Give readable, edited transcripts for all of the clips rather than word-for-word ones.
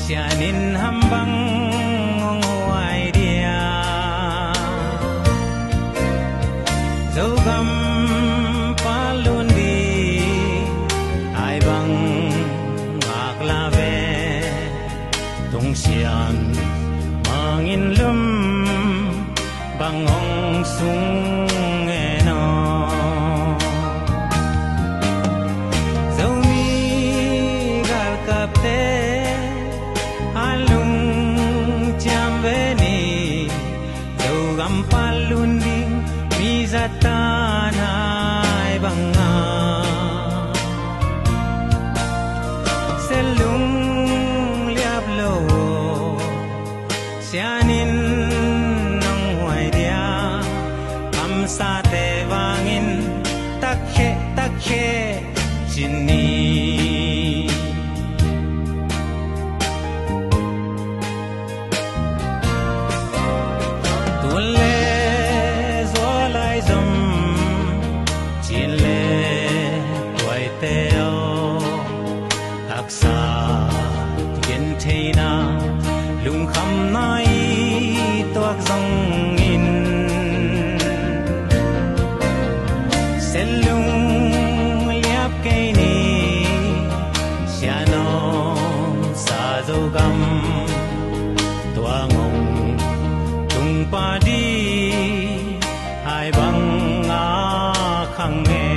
sianin hambang ngong huay dia dấu găm palundi ai bang ngak la ve tung sian mangin lum bangong sung eno dấu mi gal kapte alung cham ve ni dấu gam palunding mizatan hai banga selung liap lo sianin nang huay dia am sa te wangin takhe chini lung kham nai toak zong in selung liap ke ni siano sa zo gam tuangong tung pa di ai bang a khang nghe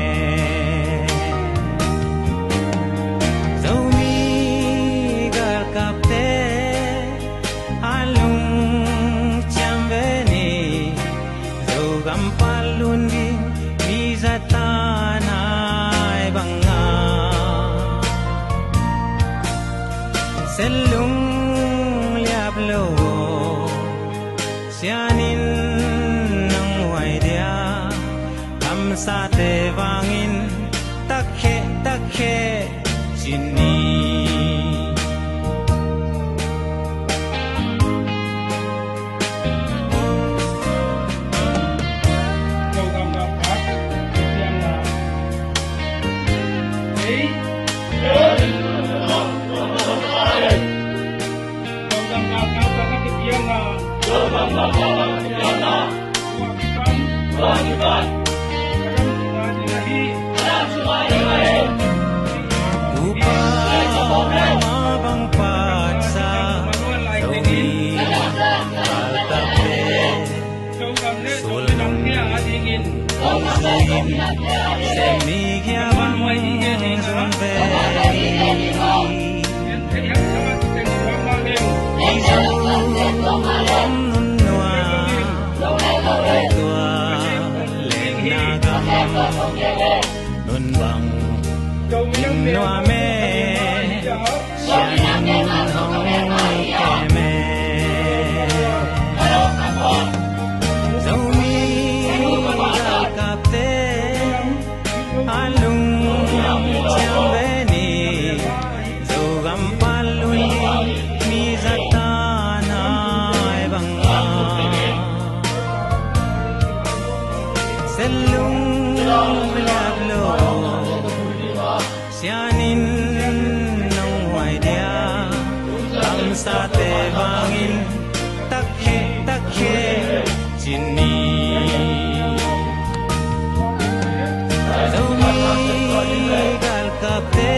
palunding mizatan hai banga selung liap lo sianin nang huay dia am sa te wangin takhe chini nun bang noa me sianin hong keme dấu mi gal kapte alung cham ve ni dấu gam palunding mizatan hai banga selung liap lo sianin nang huay dia am sa te wangin takhe chini dấu mi gal kapte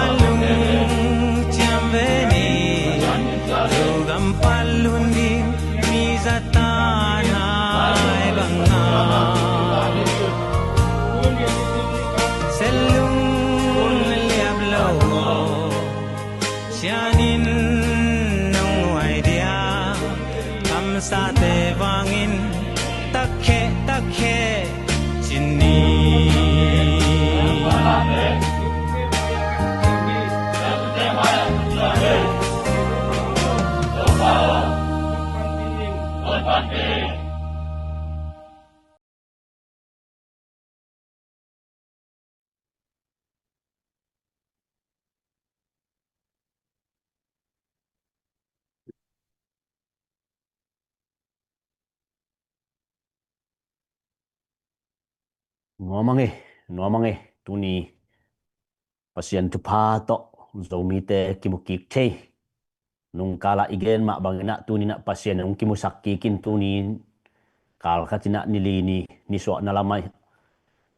alung cham ve ni dấu gam palunding mizatan hai banga selung liap lo sianin nang huay dia am sa te wangin takhe chini Ngomong eh tuni pasien tu pa to zomi te kimukik che nung kala igen ma bangina tunina pasien nung kimusaki kin tunin kal khatina nilini ni so na lamai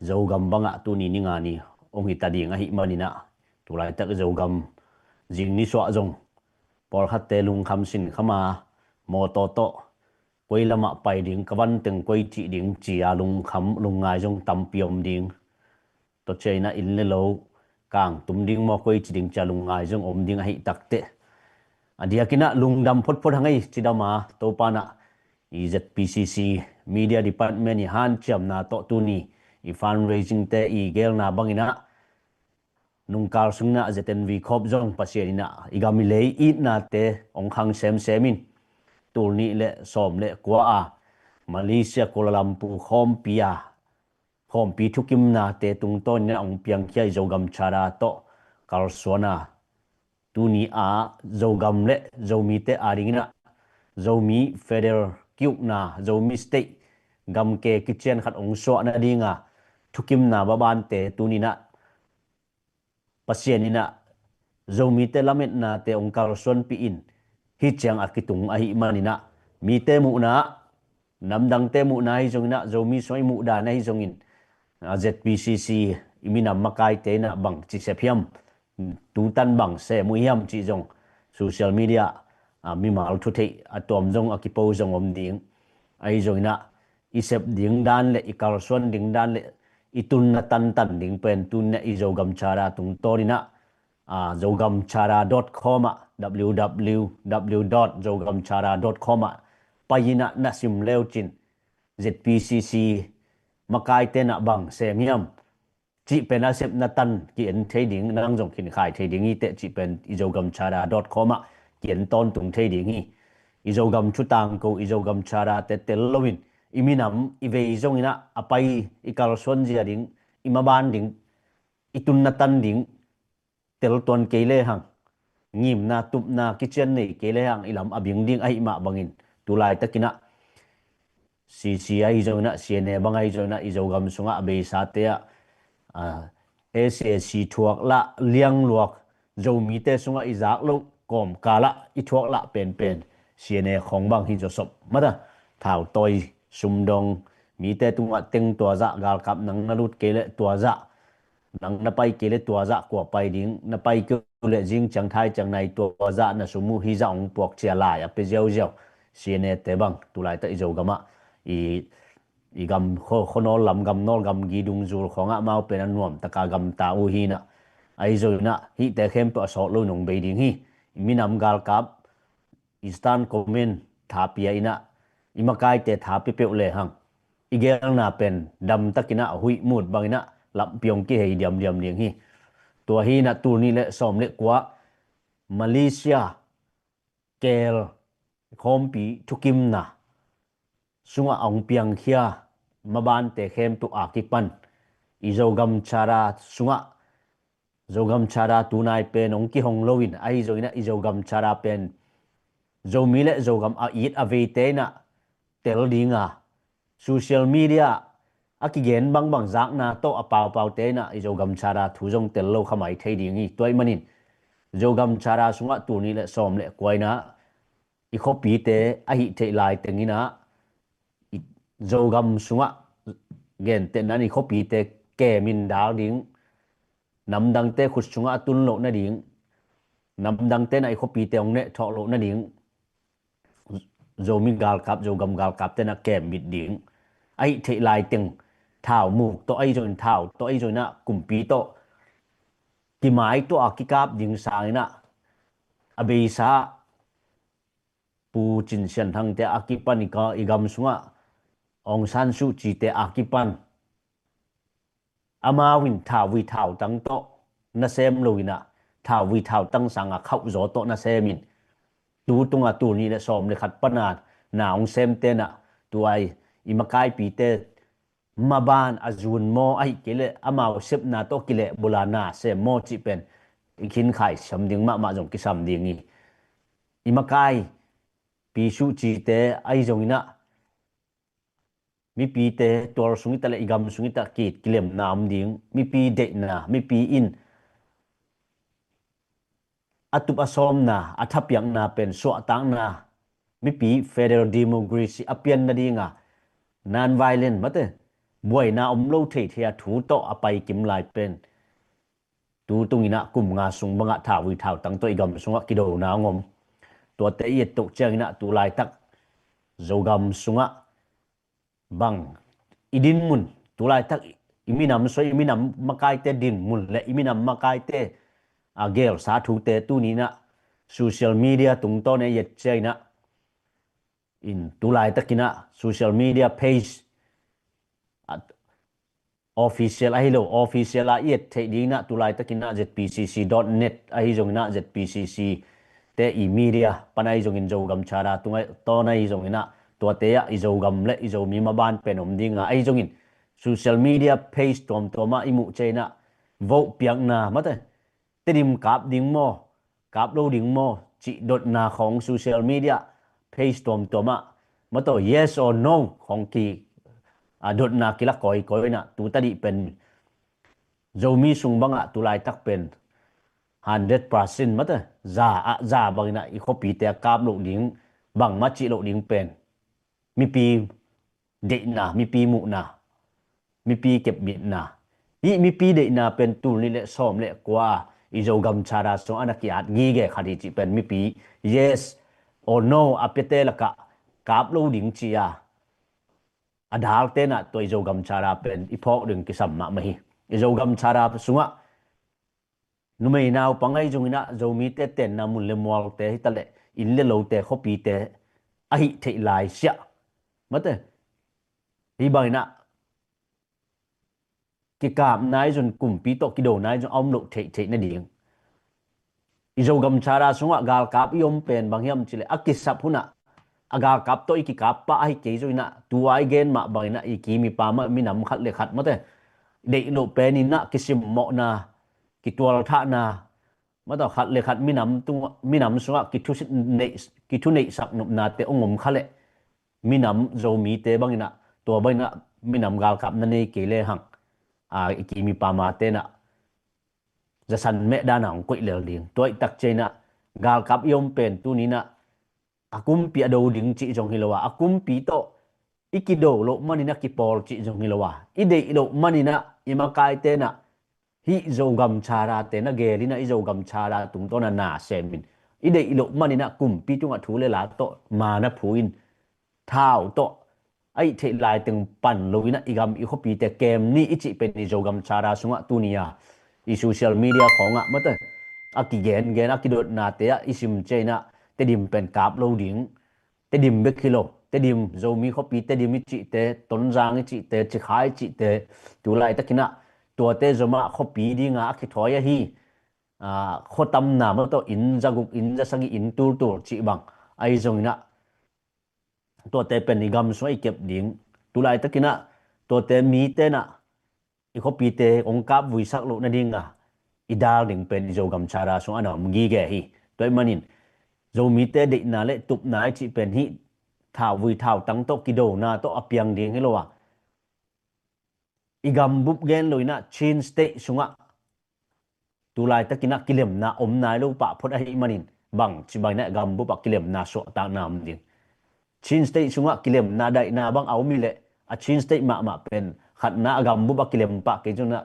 zo gam banga tuni ni ngani ong hitadi nga hi manina tulai tak zo gam jing ni so zong por khatte lung kham sin khama mo to to koi lama pai ding kawan teng koi chi ding chi a lung kham lung ngai jong tam piom ding to chena in le lo kang tum ding mo koi chi ding cha lung ngai jong om ding hi takte adia kina lung dam phot phot hangai chidama to pana EZPCC media department ni han cham na to tuni i fundraising te i gel na bangina nung kar sungna ZNV khop jong pasienina igamilei it na te ong khang sem semin turni le som le kwa a Malaysia Kuala Lumpur khom pi thukim na te tung ton na ong piang khai zogam chara to kalsona tuni a zogam le zomi te aringina zomi federal kyuk na zomi state gam ke kitchen khat ong so na dinga thukim na baban te tunina pasienina zomi te lamet na te ong kalson pi in hi chiang akitung a hi manina mi te mu na namdang te mu na hi zongina zomi soi mu da na hi zongin ZPCC iminam makai te na bang chi sephiam tu tan bang se mu hiam chi zong social media mi mal thu thei atom zong akipo zong om ding ai zongina isep ding dan le ikalson ding dan le itun na tan tan ding pen tun na izogam chara tung torina zogamchara.com www.zogamchara.com payina nasim leuchin ZPCC makai te na bang semiam chi pen asep na tan ki en thei ding nang jong kin khai thei ding i te chi pen izogamchara.com kian ton tung thei ding i izogam chutang ko izogam chara te tel lowin iminam ive zongina apai ikalson jia ding imaban ding itun na tan ding tel ton kele hang ngim na tup na kitchen nei kele hang ilam abing ding ai ma bangin tulai takina CCI zona CNA bangai zona izogam sunga be satea SAC thuak la liang luak zomi te sunga izak lo kom kala i thuak la pen pen CNA khong bang hi josop mata thau toi sumdong mi te tunga teng tua za gal kap nang nalut kele tua za nang napai kele tua za kwa pai ding napai ke le jing chang thai chang nai tua za na sumu hi za ong pok chia la ya pe jeu jeu CNA te bang tulai ta izogama i gam khonol lam gam nol gam gi dung zur khonga mau pe nan nuam taka gam ta u hi na ai zo na hi te khem pa so lo nong be ding hi minam gal kap istan komen tha pia ina imakai te tha pe pe le hang igel na pen dam takina hui mut bangina lam piong ki hei diam diam ding hi to hi na tur ni le som le kwa Malaysia kel khompi thukim na sunga ong piang khia maban te khem tu akipan izogam chara sunga zogam chara tunai pen ong ki hong loin ai zoina izogam chara pen zomi le zogam a it ave te na tel dinga social media akigen bang bang zak na to apau pau te na izogam chara thu jong tel lo khamai thei dingi toy manin zogam chara sunga tu ni le som le koina i khopi te a hi thei lai tengina zogam sunga gen te nani khopi te ke min dal ding namdang te khut sunga tun lo na ding namdang te nai khopi te ong ne tho lo na ding zomi gal kap zogam gal kap te na ke mit ding ai thei lai teng thảo mu to ai join thảo to ai join na kumpi to ki mai to akikap ding sang na abisa pu chin sian thang te akipan ka igam sunga Aung San Suu Kyi te akipan ama win thảo vi thảo tang to na sem loina thảo vi thảo tang sanga khau zo to na semin tu tunga tu ni le som le khat panat na ong sem te na tu ai imakai pi te maban azun mo ai kile amao sep na to kile bulana se mo chi pen ikin khai samding ma jong ki samding ni imakai pi su chi te ai jong ina mi pi te tor sungi ta le igam sungi ta kit kilem nam ding mi pi de na mi pi in atup asom na athapiang na pen so tang na mi pi federal democracy apian na dinga non violent mate buai na omlo thei thia thu to apai kim lai pen tu tungina kum nga sung banga thawi thau tang to igam sunga kido na ngom to te yet to changina tu lai tak zogam sunga bang idin mun tu lai tak iminam so iminam makai te din mun le iminam makai te agel sa thu te tu ni na social media tung to ne yet chaina in tu lai takina social media page official ahilo official a yet the ding na tu lai takina zpcc.net ahi jong na zpcc te i media panai jong in jogam chara tungai to nai jong ina to te ya i jogam le i jomi ma ban penom dinga ai jong in social media page tom toma imu chena vo piang na mate tedim kap ding mo kap lo ding mo chi dot na khong social media page tom toma mato yes or no khong ki dot na kila koi koi na tu tadi pen zomi sung banga tu lai tak pen 100% mate za bang na i copy te kap lo ding bang ma chi lo ding pen mi pi de na mi pi mu na mi pi kep bit na i mi pi de na pen tu ni le som le kwa i zo gam chara so anakiat ngi ge khadi chi pen mi pi yes or no apete la ka kap lo ding chi ya adal te na to i zo gam chara pen i phok ding ki sam ma mai i zo gam chara sunga numei naw pangai jungina zomi te ten na mun le mol te hitale in le lo te khopi te a hi thei lai sia mate hi bai na ki kam nai jun kum pi to ki do nai jun om lo thei na ding i zo gam chara sunga gal kap yom pen bangyam chile akisap huna agal kap to iki kap pa ai ke joina tuai gen ma bai na iki mi pa ma mi nam khat le khat mate de no pen in na kisim mo na ki tual tha na ma to khat le khat mi nam sunga ki thu nei sak nup na te ongom khale mi nam zo mi te bangina to bai na mi nam gal kap na nei ke le hang ki mi pa ma te na za san me da na ong koi le ding toi tak che na gal kap yom pen tu ni na akum pi ado ding chi jong hilowa akum pi to ikido lo manina ki pol chi jong hilowa ide lo manina imakai te na hi zo gam chara te na gelina i zo gam chara tung to na semin ide ilo manina kum pi tunga thu le la to mana phuin thao to ai the lai teng pan loina igam i khopi te kem ni ichi pen ni zo gam chara sunga tunia i social media khonga mata aki gen akidot na te a isim chena te dim pen kap lo ding te dim be kilo te dim zo mi khopi te dim ichi te ton jang ichi te chi khai chi te tu lai takinaตัวเตจมาขบีดีงาคิดถอยฮีขตำนามันตัวอินจักุกอินจะสังอินตูจีบังไอจงนะตัวเตเป็นนิกรรมสวยเก็บดิ่งตุลายตะกินะตัวเตมีเตนะอีขบีเตองค์กับวิสักลุนดิ่งอีดาลดิ่งเป็นโจกรรมชาราสงอันนั้นมึงกีแกฮีตัวมันนินโจมีเตเด็กนาเละตุบนาจีเป็นฮีท่าวิท่าตั้งโตกิโดนาโตอเปียงดิ่งให้เราigam bup gen loina chin state sunga tulai takina kilem na om nai lo pa phot ai manin bang chibai na gam bup kilem na so ta nam din chin state sunga kilem na dai na bang au mi le a chin state ma pen khat na gam bup kilem pa ke jona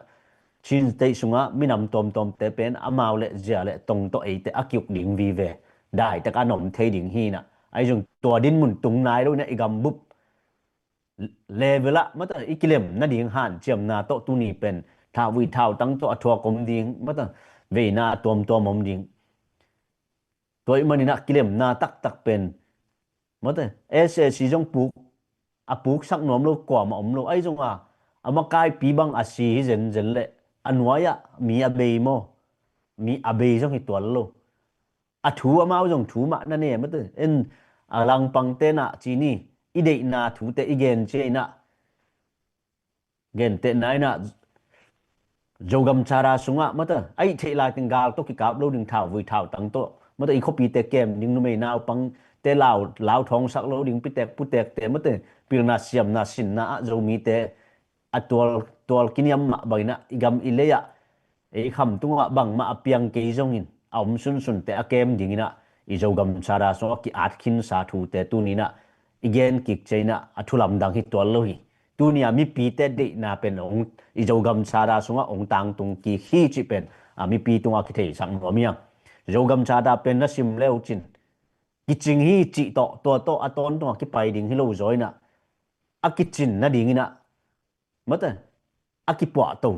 chin state sunga minam tom te pen amau le zia le tong to ei te akyuk ding vi ve dai ta ka nom thei ding hi na ai jong to din mun tung nai lo na igam bup level a mata ikilem na ding han chiam na to tu ni pen tha wi thau tang to athwa kom ding mata ve na tom mom ding toy mani na kilem na tak pen mata ese si jong puk sak nom lo kwa ma om lo ai jong ama kai pi bang a si zen le anwaya mi abe mo mi abe jong hi twal lo a thu amao jong thu ma na ne mata en alang pang te na chi ni ide na thu te igen che na gen te nai na jogam chara sunga mata ai the la tingal to ki kap lo ding thau vui thau tang to mata i khopi te kem ding nu me naw pang te lao thong sak lo ding pitek putek te mata pilna siam na sin na zo mi te atol kiniam ma baina igam ileya e kham tunga bang ma apiang ke jongin aum sun sun te akem dingina izogam chara so ki atkin sa thu te tunina igen kik chaina athulam dang hi tol lo hi tunia mi pi te de na pen ong izogam chara sunga ong tang tung ki hi chi pen mi pi tunga ki thei sang ro miang izogam chara pen na sim leo chin ki ching hi chi to aton to ki pai ding hi lo zoi na akichin na dingina mata akipwa to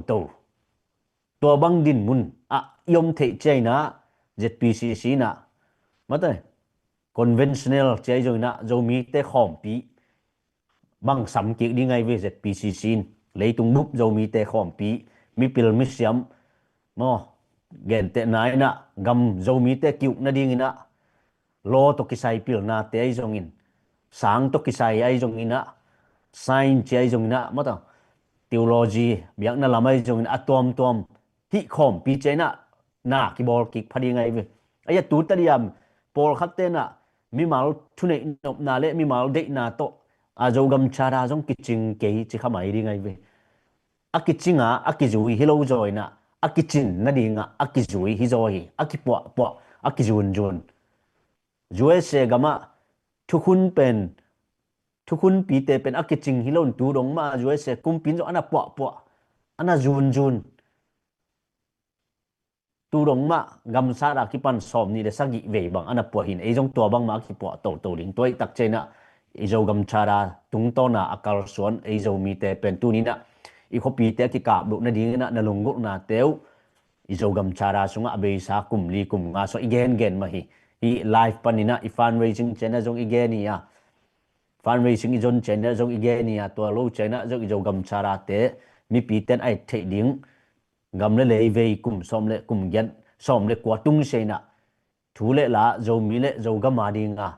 tua bang din mun yom thể chơi na ZPCC na mata conventional chơi rồi na rồi mi te khom pi bang sam ki đi ngay về ZPCC lấy tung búp rồi mi te khom pi mi pil mi siam mo gen te nai na gam rồi mi te kiu na ding na lo to kisai pil na te ai zong in sang to kisai ai zong ina science chơi zong na mata theology biak na lamai zong in atom hi khom pi chena na ki bol ki phadi ngai ve aya tu tariam pol khatte na mi mal thune nop na le mi mal de na to a jogam chara jong kiching ke chi khamai ri ngai ve a kichinga a ki zui hi lo joi na a kichin na dinga a ki zui hi joi a ki po a ki jun jue se gama thukun pi te pen a kiching hi lon tu dong ma jue se kum pin jo ana po ana jun tu dong ma gam sa ra ki pan som ni le sagi ve bang ana po hin e jong to bang ma ki po to ling toi tak chena e jo gam chara tung to na akal suan e jo mi te pen tu ni na i kho pi te ki ka do na ding na lungu na teu i jo gam chara sunga be sa kum li kum nga so igen ma hi live panina i fundraising chena jong igen ni ya fundraising i jon chena jong igen ni ya to lo chena jong i jo gam chara te mi pi ten ai thei ding gam le ve kum som le kum gen som le kwa tung se na thu le la zo mi le zo ga ma ding a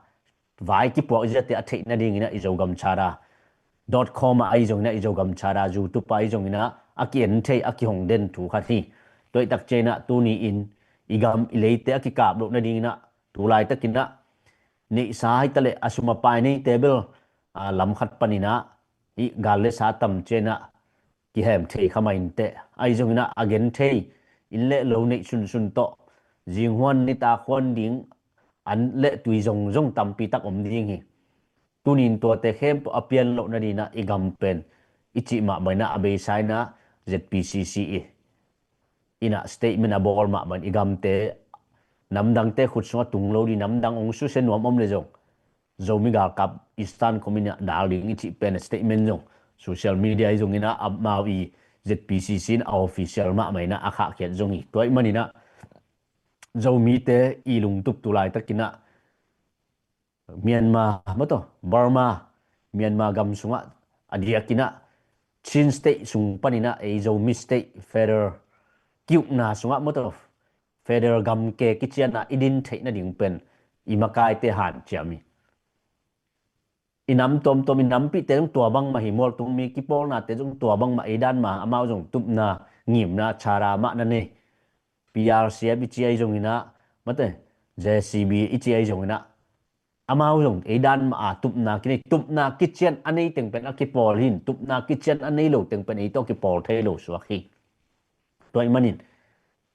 vai ki po je te a thei na ding ina i zo gam chara .com ai jong na i zo gam chara youtube pai jong ina a ki en thei a ki hong den thu kha thi toi tak che na tu ni in i gam i le te a ki kap lo na ding na tu lai takina ni sai ta le asuma pai nei table lam khat panina i gal le sa tam che na ki hem thei khamain te ai jong na again thei in le lo nei sun to jing huan ni ta khon ding an le tui jong tam pi tak om ding hi tunin to te khem apian lo na ni na igam pen ichi ma mai na abe sai na ZPCC ina statement abol ma man igam te namdang te khut sunga tung lo di namdang ong su sen nom om le jong zomi ga kap Eastern Community darling ichi pen statement jong social media jong ina mawi ZPCC na official ma mai na akha khet jong i toy manina zomi te ilung tup tulai takina Myanmar mato Burma Myanmar gam sunga adiakina Chin state sung panina e zomi state federal kiu na sunga mato federal gam ke kichian na idin thei na ding pen imakai te han chiami inam tom inam pi te tua bang ma hi mol tung mi ki pol na te jong tua bang ma idan ma amao jong tup na ngim na chara ma na ne PRC bi chi ai jong ina mate JCB ichi ai jong ina amao jong idan ma tup na kini tup na kitchen anei teng pen ki pol hin tup na kitchen anei lo teng pen i to ki pol the lo su khi toy manin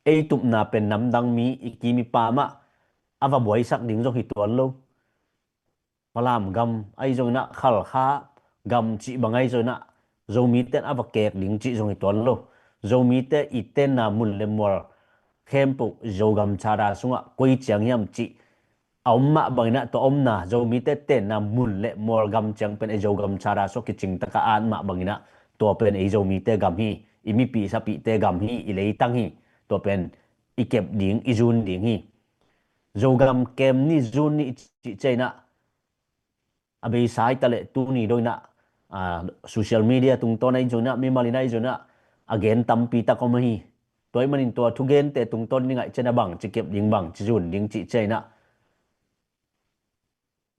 e tup na pen nam dang mi ikimi pa ma ava boy sak ding jong hi tuan lo malam gam ai jong na khal kha gam chi bangai jong na zomi ten ava kek ding chi jong hi tuan lo zomi te iten na mun le mor kempu zogam chara sunga koi chang yam chi omma bangna to omna zomi te ten na mun le mor gam chang pen e zogam chara so ki ching taka an ma bangina to pen e zomi te gam hi imi pi sa pi te gam hi i lei tang hi to pen i kep ding i jun ding hi zogam kem ni jun ni chi chena abe sai tale tu ni doina social media tung to nai jona mi malina jona again tampi ta ko hi toy manin to thugen te tung ton ni ngai chena bang chi kep ding bang chi jun ding chi chena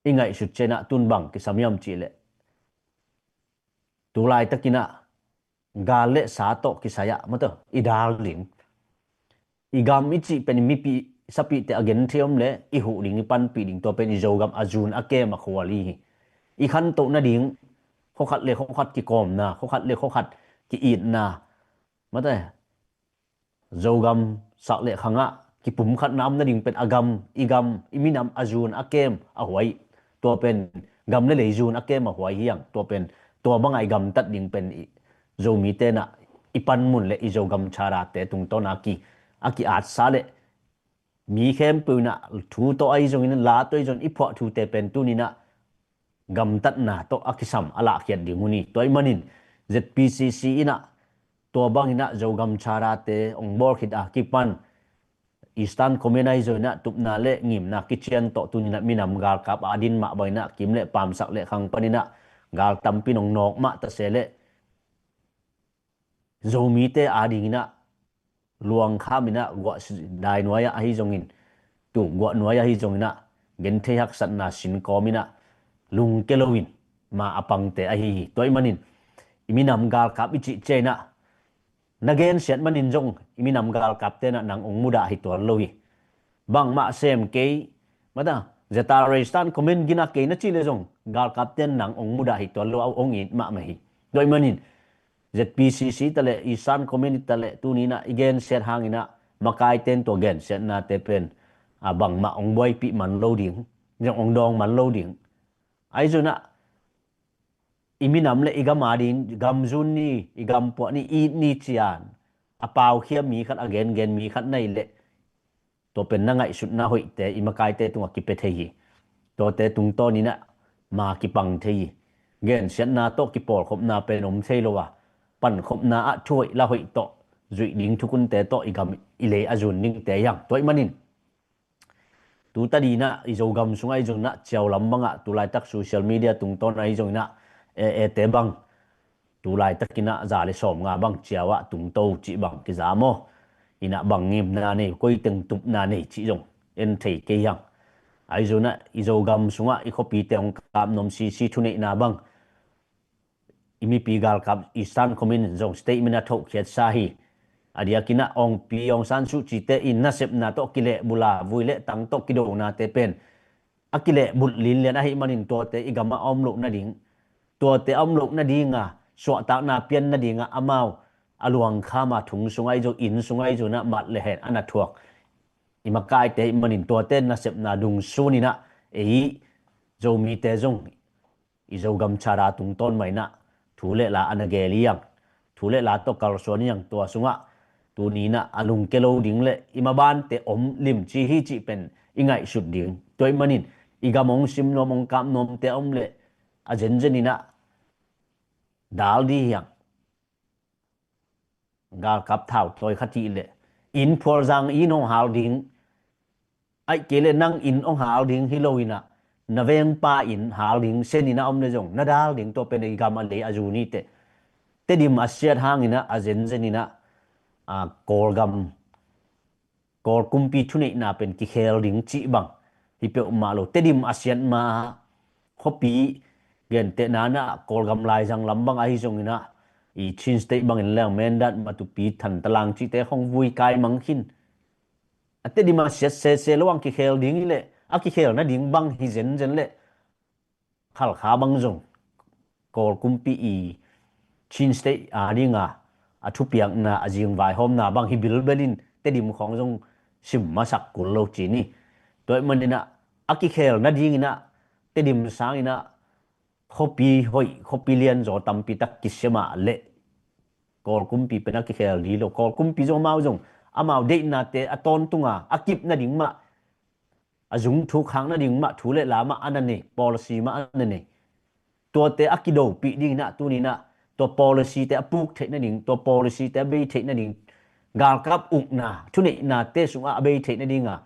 i ngai su chena tun bang ki samyam chi le tu lai takina gale sa to ki saya mato i darling i gam mi chi pen mi pi sapi te again thiom le i hu ding pan pi ding to pen i jogam ajun ake ma khwali hi i khan to na ding kho khat ki kom na kho khat ki it na mate zogam sak le khanga ki pum khat nam na ding pen agam igam iminam azun akem a huai to pen gam le leizun akem a huai hiang to pen to bangai gam tat ding pen zo mi te na ipan mun le izo gam chara te tung to na ki aki at sa le mi khem pu na thu to ai zong in la to zon ipo thu te pen tu ni na gam tat na to akisam ala khiat ding huni toy manin ZPCC ina to bang ina zo gam chara te ong bor khit a ki pan Eastern Communizer na tup na le ngim na kitchen to tu ni na minam gal kap adin ma boy na kim le pam sak le khang panina gal tampi nong nok ma ta se le zomi te ading na luang kha mina gwa dai noya a hi zongin tu gwa noya hi zongina gen the hak sat na sin ko mina lung kelowin ma apang te a hi toy manin iminam gal kap ichi chena nagen set manin jong iminam gal kap te na nang ong muda hi tor lowi bang ma sem ke mata zeta restan comment gina ke na chile jong gal kap ten nang ong muda hi tor lo ong in ma ma hi toy manin ZPCC tale isan community tale tunina igen set hangina makai ten to gen set na te pen abang ma ong boy pi man loading jong ong dong man loading ai zuna iminam le igam adin gam zun ni igam po ni i ni chian apau khiam mi khat again gen mi khat nei le to pen na ngai sut na hoi te imakai te tunga ki pe thei to te tung to ni na ma ki pang thei gen set na to ki por khop na pen om thei lo wa pan khop na a thoi la hoi to zui ding thukun te to igam ile azun ning te yang toy manin tu ta di na izo gam sungai jong na cheu lam banga tu lai tak social media tung ton ai jong na te bang tu lai takina za le som nga bang chiawa tung to chi bang ki za mo ina bang ngim na ne koi teng tup na ne chi jong en thei ke yang ai zo na izo gam sunga i khopi te ong kam nom si si thu nei na bang imi pi gal kap Eastern Community jong statement a thok khiat sa hi adia kina ong pi ong san su chi te in na sep na to kile bula vuile tang to kido na te pen akile bul lin len a hi manin to te igama om lo na ding to te om lo na dinga so ta na pian na dinga amau aluang khama thung sungai jo in sungai jo na mat le hen ana thuak imakai te manin to te na sep na dung su ni na ei zo mi te jong izo gam chara tung ton mai na thule la anageliang thule la to kal so niang to sunga tu ni na alung kelo ding le imaban te om lim chi hi chi pen ingai sut ding toy manin igamong sim no mong kam nom te om le a jen jen ina dal di yang gal kap thau toy khati le in phor jang in ong hal ding ai kele nang in ong hal ding hiloina na veng pa in hal ding senina om le jong na dal ding to pen igam le azuni te dim asiat hangina a jen jen ina kol gam kol kumpi thunei na pen ki khel ding chi bang hi pe ma lo te dim asian ma khopi gen te na na kol gam lai jang lam bang ai jong ina i chin state bang in lang men dat ma tu pi than talang chi te khong vui kai mang khin ate dim asiat se lawang ki khel ding le a ki khel na ding bang hi jen jen le khal kha bang jong kol kumpi i chin state dinga a thu piang na ajing vai hom na bang hi bil belin te dim khong jong sim ma sak kul lo chi ni toy manina aki khel na ding ina te dim sang ina khopi lian zo tampi tak kisema le kol kumpi pena ki khel di lo kol kumpi zo mau jong amau de na te aton tunga akip na ding ma azung thu khang na ding ma thu le la ma anane policy ma anane to te akido pi ding na tu ni na to policy te apuk the na ding to policy te be the na ding gal kap uk na thu nei na te sunga be the na dinga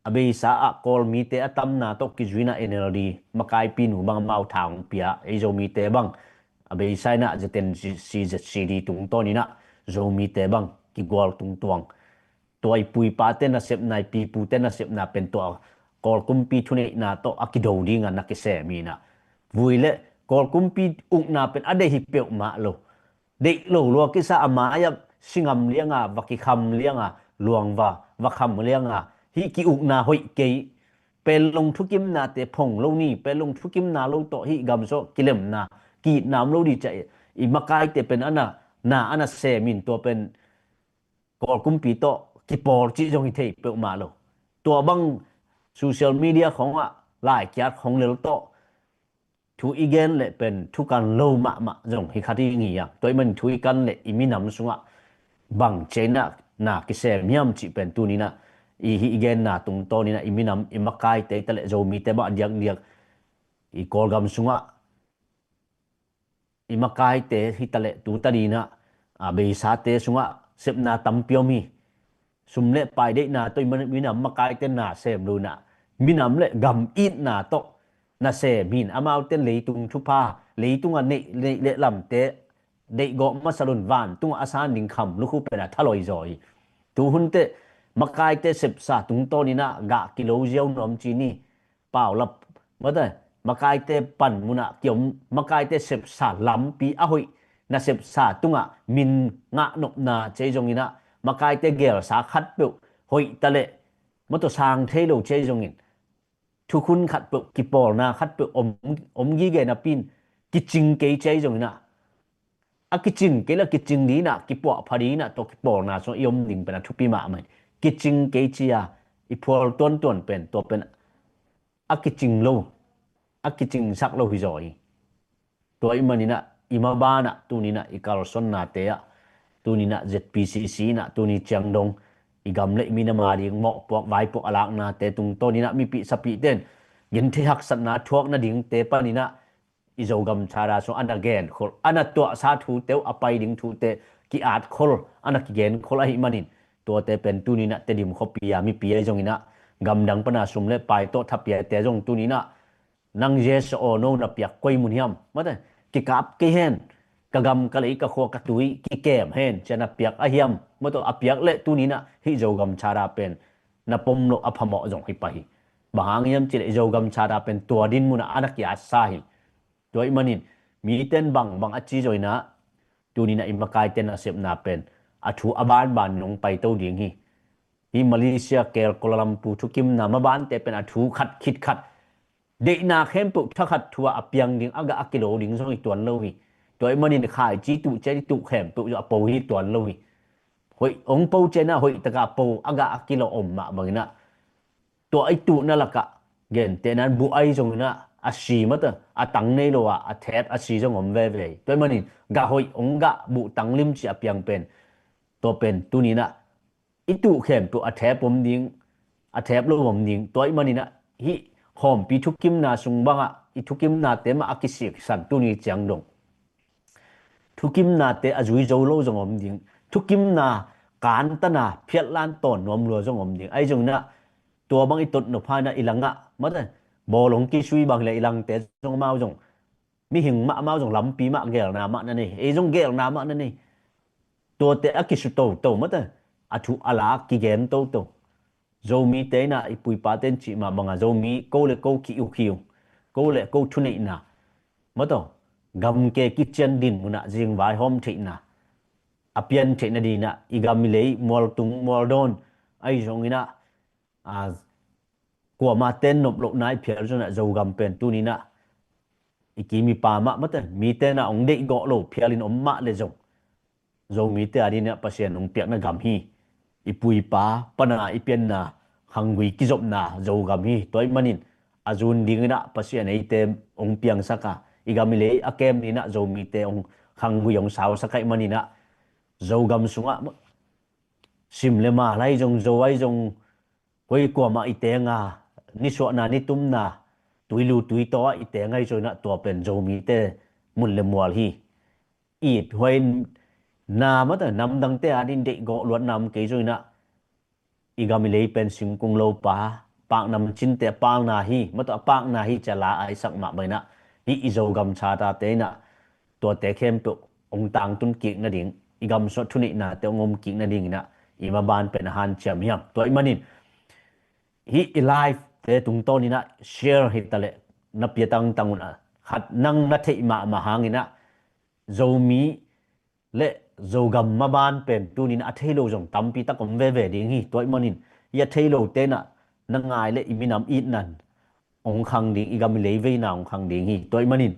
abe sa a kol mi te atam na to ki juina NLD makai pinu bang mau thang pia e zo mi te bang abe sai na jeten CZCD tung to ni na zo mi te bang ki gol tung tuang toy pui pa te na sep nai pi pu te na sep na pen to kol kumpi thu nei na to akido dinga na ki se mi na vuile kol kumpi uk na pen ade hi pe ma lo de lo ki sa ama ya singam lianga wa ki kham lianga luang wa kham lianga hi ki uk na hoi ke pel long thukim na te phong lo ni pel long thukim na lo to hi gam so kilem na ki nam lo di chai i makai te pen ana se min to pen kol kumpi to ki por chi jong hi thei pe ma lo tua bang social media khong a lai kyat khong lel to thu igen le pen thu kan lo ma jong hi khati ngi ya toy man thu kan le iminam sunga bang chena na ki se miam chi pen tu ni na i hi igen na tung to ni na iminam imakai te tale zo mi te ba diak diak i kolgam sunga imakai te hi tale tu ta ni na a be sa te sunga sep na tampio mi sumle pai de na toy man minam makai te na sem lu na minam le gam it na to na se min amau ten leitung thu pa leitung an nei le lam te dei go masalun van tung asan ding kham lu khu pe na thaloi zoi tu hun te makai te sep sa tung to ni na ga kilo jiao nom chi ni pau lap ma da makai te pan muna kiom makai te sep sa lam pi a hoi na sep sa tunga min nga nop na che jong ina makai te gel sa khat pe hoi tale mo to sang the lo che jong in thu khun khat pe ki por na khat pe om gi ge na pin ki ching ke che jong ina a ki ching ke la ki ching ni na ki po phari na to ki por na so yom ding pe na thu pi ma mai ki ching ke chia i phol ton pen to pen a ki ching lo a ki ching sak lo hi zoi to i mani na ima ba na tu ni na i Carlson na te a tu ni na ZPCC na tu ni Chiangdong i gam le mi na ma ding mo pok vai pok alak na te tung to ni na mi pi sapi ten yin the hak sat na thuak na ding te pa ni na i zo gam chara so an again khol ana to sa thu teu apai ding thu te ki at khol ana ki gen khol a hi manin to te pen tu ni na te dim khopia mi pi ai jong ina gam dang pana sum le pai to thapia te jong tu ni na nang yes o no na piak koi mun hiam mate ki kap ki hen ka gam ka lei ka kho ka tui ki kem hen chana piak a hiam mo to apiak le tu ni na hi zo gam chara pen na pom no aphamo jong hi pa hi bahang yam chi le zo gam chara pen to din mun anak ya sa hi toy manin mi ten bang achi joina tu ni na imakai ten asep na pen athu aban ban nong pai to ding hi Malaysia kel Kuala Lumpur thukim na ma ban te pen athu khat khit khat de na khem pu thakhat thua apiang ding aga akilo ding so i tuan lo hi toy manin khai chi tu che tu khem pu yo po hi tuan lo hi hoi ong po che na hoi taka po aga akilo om ma bangina to ai tu na laka gen te nan bu ai jong na asi mata atang nei lo a thet asi jong om ve ve toy manin ga hoi ong ga bu tang lim chi apiang pen to pen tu ni na itu khem pu a the pom ding a thep lo om ding toy manina hi hom pi thukim na sung banga i thukim na te ma akisik san tu ni chang dong thukim na te azui zo lo jong om ding thukim na kan ta na phiat lan ton nom lo jong om ding ai jong na to bang i tot no pha na ilanga ma da bo long ki sui bang le ilang te jong mau jong mi hing ma mau jong lam pi ma gel na ma na ni e jong gel na ma na ni to te akisu to ma da athu ala ki gen to zo mi te na ipui pa ten chi ma banga zo mi ko le ko ki u khiu ko le ko thu nei na ma to gam ke kitchen din muna jing vai hom thei na apian thei na di na igam mi lei mol tung mol don ai jong ina a ko ma ten nop lok nai phial zo na zo gam pen tu ni na ikimi pa ma ta mi te na ong dei go lo phialin om ma le jong zo mi te ari na pasien ong piak na gam hi ipui pa pana ipian na hangui ki job na zo gam hi toy manin azun ding na pasien ei te ong piang saka igami le akem ni na zo mi te ong hangui ong saw sakai manina zo gam sunga sim le ma lai jong zo ai jong hoi ko ma ite nga ni so na ni tum na tuilu tui to ite ngai zo na to pen zo mi te mun le mual hi it hoin na ma ta nam dang te adin de go luat nam ke zo na igami le pen sim kung lo pa pak nam chin te pang na hi ma to pak na hi chala ai sak ma bai na hi izo gam cha ta te na to te khem pu ong tang tun ki na ding igam so thuni na te ngom ki na ding na ima ban pen han cham hiam to manin hi live te tung to ni na share hi tale na pia tang tang na khat nang na thei ma hangina zomi le zogam ma ban pen tu ni na thelo jong tampi ta kom ve ve ding hi toy manin ya thelo te na ngai le iminam it nan ong khang ding igam le ve na ong khang ding hi toy manin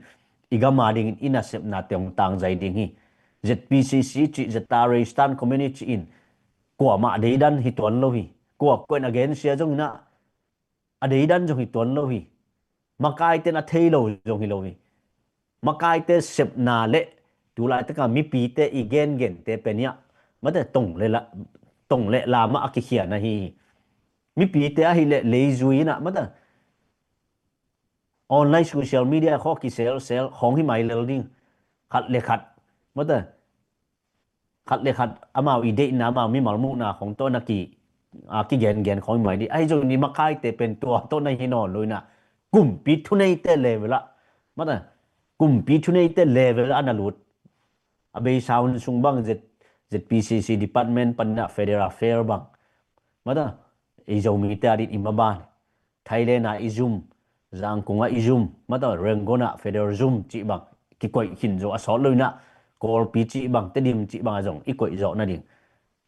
igama ding ina sep na teong tang jai ding hi ZPCC chi Zatare Stan community in của mà đấy đan hi tuần lâu hi của quên again xia trong na à đấy đan trong hi tuần lâu hi mà cái tên là thay lâu trong hi lâu hi mà cái tên sep na lệ tu lại tất cả mi pi te igen gen te penia mà te tông lệ là mà cái kia này hi mi pi te hi lệ lấy duy na mà te online social media khó kỳ sell hong hi mai lel ding khát lệ khát mà te khát lệ khát amao ide na amao mi mal mu naของต้นนักกีcái genของmai đi ai rồi ni mà cái te pen tuaต้นnày hi non rồi na gum pi thu nei te level la mà te gum pi thu nei te level ana lut abe sound sung bang ZPCC department panna federal fair bang mata izo military imaban Thailand na izum zang kunga izum mata rengona federal zoom chi bang ki koi hin zo asol loina kor pi chi bang te dim chi bang azong i koi zo na ding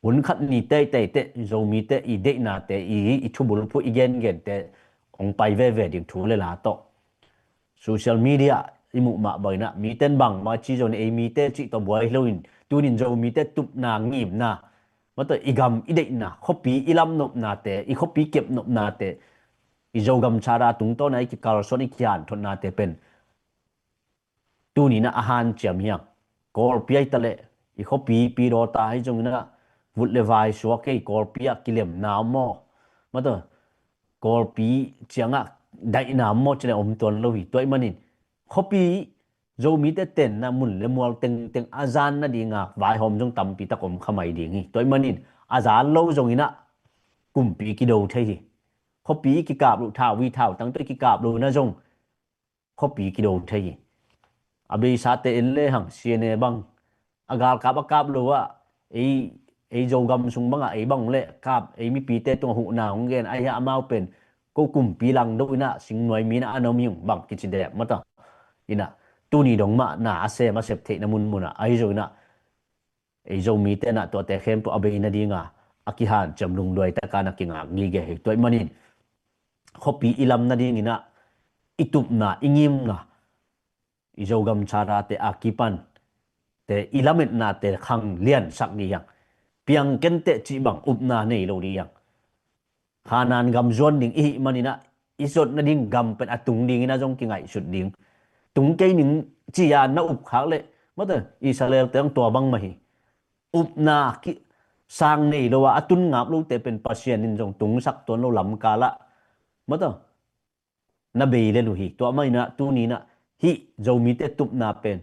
hun khat ni te zo mi te i de na te i thu bul pu igen gen te ong pai ve ding thu le la to social media imu ma boy na mi ten bang ma chi zon e mi te chi to boy loin tunin zo mi te tup na ngim na mà tới igam ide na copy ilam nop na te I copy kep nop na te I zo gam chara tung to na ki carlson ikian thon na te pen tu ni na ahan cham hiang kor pi tale I copy pi ro ta hai jong na vut le vai so ke kor pi kilem na mo mà tới kor pi chianga dai na mo chele om ton lo hi toy manin copy zo mi te ten na mun le mual teng azan na di nga vai hom jong tam pi ta kom khamai di ngi toy manin azan lo jong ina kum pi ki do thei hi copy ki kap lu thao vi thao tang te ki kap lu na jong copy ki do thei hi abi sa te in le hang siene bang agal kap lu wa ei zo gam sung bang ei bang le kap ei mi pi te tong hu na ong gen ai ha mau pen ko kum pi lang do ina sing noi mi na anom yung bang ki chin de mata ina tu ni dong ma na ase ma sep the na mun muna ai zo na ei zo mi te na to te khem to abe na di nga akihan cham lung loi ta kana ki nga ngi ge he toy manin khopi ilam na ding ina itup na ingim na I zo gam chara te akipan te ilamet na te khang lian sak ni yang piang ken te chi bang up na nei lo di yang hanan gam zon ding I manina isot na ding gam pen atung ding ina jong ki ngai sut ding tung cái những chi ya na up khak le mất rồi Israel teng tua bang mahi up na ki sang nei lo wa atun ngap lu te pen pasien in jong tung sak ton lo lam kala mất rồi na be le lu hi to mai na tu ni na hi zo mi te tup na pen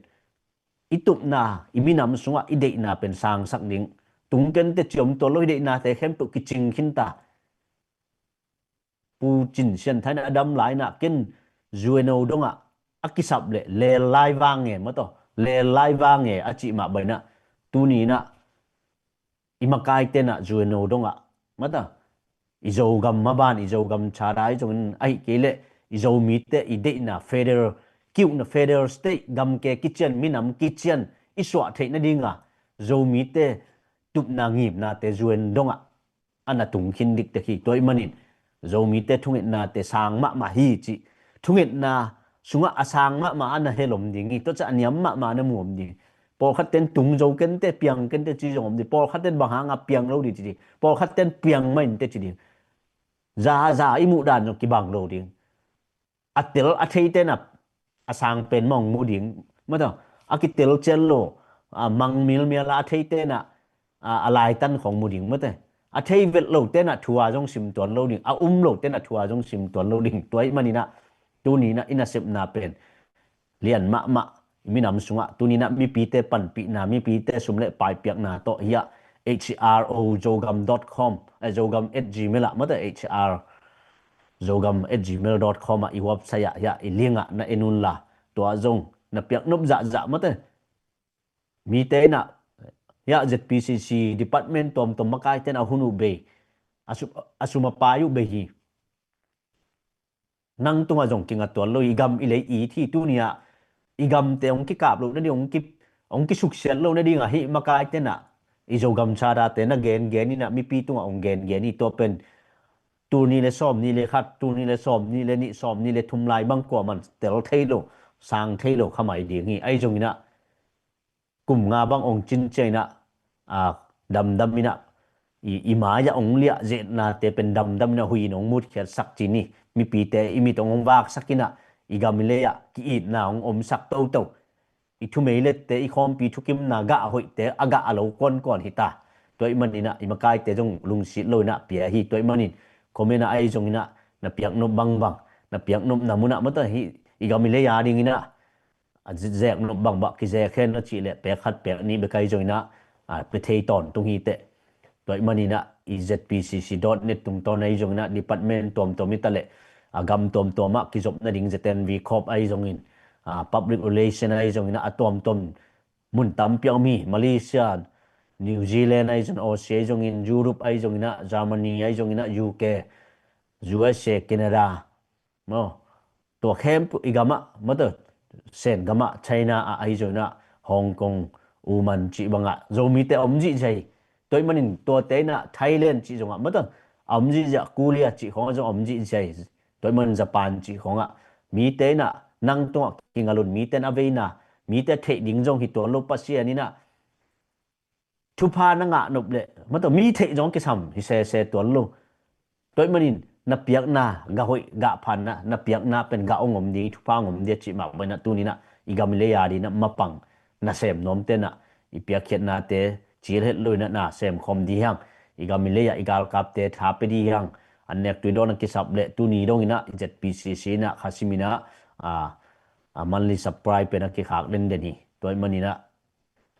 I tup na I mi nam sunga I de na pen sang sak ding tung ken te chiom to lo de na te khem tu ki ching khin ta pu chin sian thai na adam lai na ken zueno donga akisap le lai wang nge mato le lai wang nge achi ma bai na tu ni na imakai te na zueno donga mata izo gam maban izo gam charai jong ai kele izo mi te ide na federal kiu na federal state gam ke kitchen minam kitchen iswa the na dinga zo mi te tup na ngip na te zuen donga ana tung khin dik te hi toy manin zo mi te thungit na te sang ma hi chi thungit na sunga asang ma ana helom ding to cha niam ma na muam ding por khat ten tung zo ken te piang ken te chi jom di por khat ten bang hanga piang lo di chi por khat ten piang main te chi di za I mu dan ki bang lo ding atel a thei te na asang pen mong mu ding ma to akitel chen lo mang mil la thei te na alai tan khong mu ding ma te a thei vet lo te na thua jong sim ton lo ding a lo te na thua jong sim ton lo ding toy manina tu ni na ina sep na pen lian ma mi nam sunga tu ni na mi pi te pan pi na mi pi te sum le pai piak na to ya hrojogam.com jogam@gmail ma ta hr jogam@gmail.com I website ya I linga na enun la to zong na piak nop za ma ta mi te na ya ZPCC department tom makai te na hunu be asuma payu be hi nang tunga jong kinga to lo igam ile I thi tu nia igam te ong ki kap lo na di ong ki suksel lo na di nga hi makai te na izo gam chara te na gen ni na mi pi tunga ong gen ni to pen tu ni le som ni le khat tu ni le som ni le ni som ni le thum lai bang ko man tel thei lo sang thei lo khamai di ngi ai jong ina kum nga bang ong chin che na dam ina imaya ong lia je na te pen dam dam na hui nong mut kher sak chi ni mi pi te imi tong ong wak sakina igamile ya ki it na ong om sak to to i thu mei let te i khom pi thu kim na ga hoi te aga alo kon kon hita toy manina i makai te jong lung si loina pia hi toy manin komena ai jong ina na piak no bang bang na piak no na muna mata hi igamile ya ding ina zek no bang ba ki ze khen na chi le pe khat pe ni be kai jong ina pe thei ton tung hi te toy manina ezpcc.net tung ton ai jong na department tom tom itale agam tom tom ma ki job na ding zeten vi khop ai jong in public relation ai jong ina atom tom mun tam piang mi Malaysia New Zealand ai jong Australia jong in Europe ai jong ina Germany ai jong ina UK USA Canada no to camp igama mother sen gama China ai jong na Hong Kong Uman chi banga zomi te om ji jai tôi mình tua tế na Thailand chỉ dùng ạ mất rồi ông gì dạ Korea chỉ không có ông gì vậy tôi mình Japan chỉ không ạ mỹ tế na năng tua kinh alun mỹ tế na về na mỹ tế thể đỉnh trong thì tua lô pasia ni na thu pa na ngạ nộp lệ mất rồi mỹ thể trong cái sầm thì xe tua lô tôi mình na piak na ga hoi ga pan na piak na pen ga ongom di thu pa ngom di chỉ mà bên na tu ni na igamile ya di na mapang na sem nom te na ipiak khet na te chỉ hết lôi na xem không đi hang iga mile ya igal kap te thape đi hang anek tu don ki sap le tu ni dong ina zpcc na khasimina manli supply pe na ki khak len den hi toy manina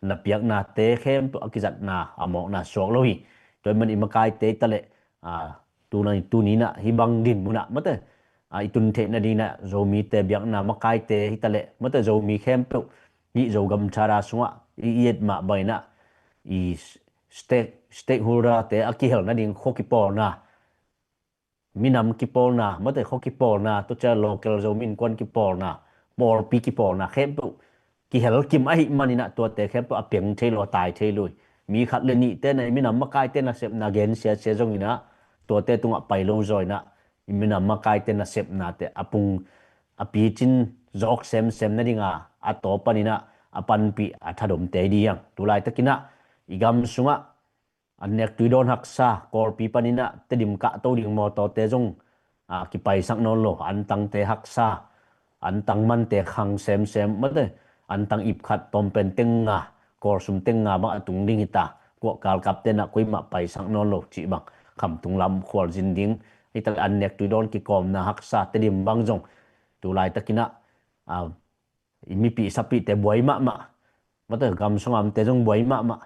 na piak na te khem to akizat na amok na sok lo hi toy man imakai te tale tu ni na hi bang din muna mate itun the na dina zomi te biak na makai te hi tale mate zomi khem to ni zo gam chara sunga iet ma baina i stakeholder te akihel na ding khokipol na minam kipol na mate khokipol na to cha local zomin kon kipol na bor pi kipol na khempu ki hel kim ai manina to te khempu apeng thelo tai thelui mi khat le ni te nei minam makai te na sep na gen sia se jong ina to te tunga pailo zoi na minam makai te na sep na te apung api chin jok sem na dinga ato panina apan pi athadom te di yang tulai takina igam sunga anek tuidon haksa kor pi panina tedim ka to ding mo to te jong ki pai sak non lo antang te haksa antang man te khang sem mate antang ip khat tom pen tenga kor sum tenga ba tung ding ita ko kal kap te na koi ma pai sak non lo chi bang kham tung lam khwal jin ding ital anek tuidon ki kom na haksa tedim bang jong tu lai takina mi pi sapi te boy ma mate gam sungam te jong boy ma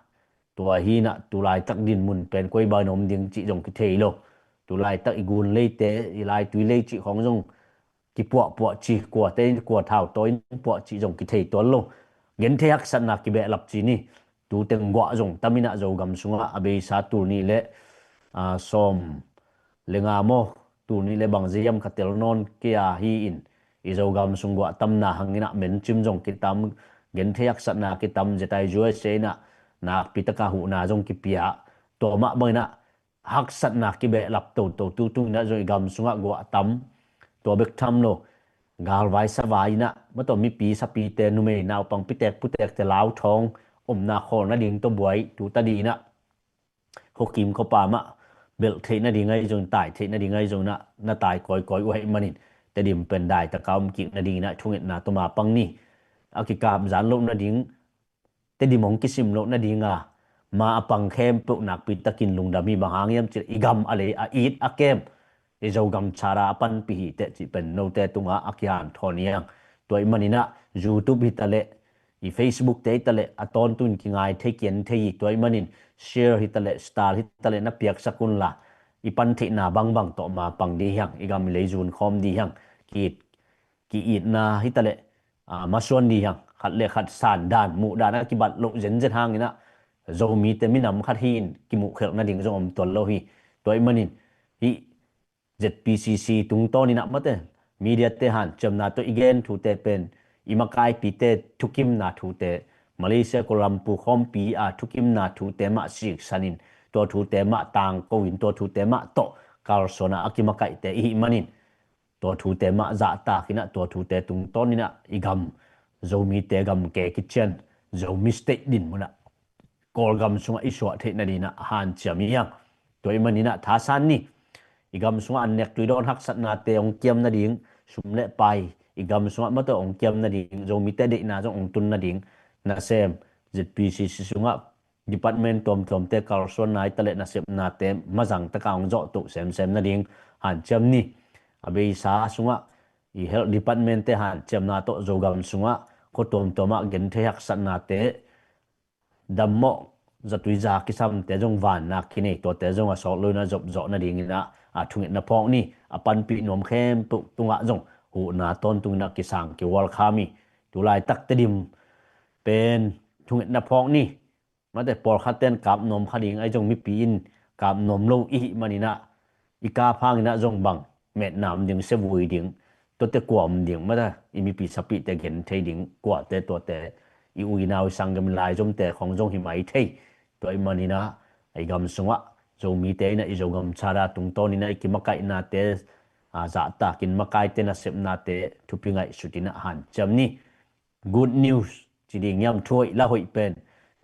tua hi na tu lai tak din mun pen koi ba nom ding chi jong ki thei lo tu lai tak igun le te i lai tu le chi khong jong ki po chi kwa te kwa thao toi po chi jong ki thei to lo gen the hak san na ki be lap chi ni tu teng gwa jong tamina zo gam sunga abe sa tu ni le som lenga mo tu ni le bang jiam khatel non kia hi in i zo gam sungwa tamna hangina men chim jong ki tam gen the hak san na ki tam jetai jo se na na pitaka hu na jong ki pia to ma bang na hak sat na ki be lap to tu na joi gam sunga go tam to bek tham lo gal vai sa vai na ma to mi pi sa pi te nu me naw pang pi tek pu tek te law thong na kho na ding to buai tu ta di na ho kim ko pa ma bel the na ding ai jong tai the na ding ai jong na tai koi wai manin te dim pen dai ta kaum ki na ding na thung na to ma pang ni akikam zan lo na ding te di mong kisim lo na dinga ma apang khem pu nak pi takin lungdami bangangyam chi igam ale a it a kem e zo gam chara pan pi te chi pen no te tunga akyan thoniang toy manina YouTube hitale i Facebook te tale aton tun ki ngai the kien thei toy manin share hitale star hitale na piak sakun la i pan thi na bang to ma pang di hyang igam le jun khom di hyang ki it na hitale ma suan di hyang khát lệ khát sản đàn mụ đàn ki bat lộ dân dân hang ina zo mi te minam khat hin ki mu khel na ding zom tol lo hi toy manin hi zpcc tung to ni na mate media te han cham na to again thu te pen imakai pi te thukim na thu te Malaysia Kuala Lumpur khom pi thukim na thu te ma sik sanin to thu te ma tang ko in to thu te ma to kal sona akimakai te hi manin to thu te ma za ta kina to thu te tung to ni na igam zomi te gam ke kitchen zomi state din muna kol gam sunga iswa the na dina han chami yang ตัวมันนี่นะท้าสันนี่อีกำสงอันเน็กตุยโดนหักสัตนาเตองเกียมนาดิ่งสุมเละไปอีกำสงมาตัวองเกียมนาดิ่งจงมีแต่เด็กนาจงองตุนนาดิ่งนะเซมZPCCสงะ department tom te Carlson nai tale na sep na te mazang ta kaung zo tu sem na ding han chem ni abe sa sunga i health department te han chem na to zogam sunga ko toma gen the yak sat na te dammo zatui za kisam te jong van na kini to te jong a sok lo na job zo na ding na a thung na phok ni a pan pi nom khem tu tunga jong hu na ton tung na kisang ki wal khami tu lai tak te dim pen thung na phok niมาแต่ปอลคัดเต้นกับนมขดิงไอ้จงมีปีนกับนมลงอีมันนี่นะอีกาพังนะจงบังเม็ดน้ำดิงเสวยดิงตัวแต่กว่ามันดิงมาแต่อีมีปีสปีแต่เห็นเทดิงกว่าแต่ตัวแต่อีอุยนาวสังกำลายจมแต่ของจงหิมายเทตัวไอ้มันนี่นะไอ้กำสงะจงมีเตนะอีจงกำชาดาตุงต้นนี่นะอีกิมะไก่นาเตจ่าตากินมะไก่เตนะเสพนาเตทุพิงไอสุดที่นะหันจำนี่ good news จีดิงยำช่วยละหอยเป็น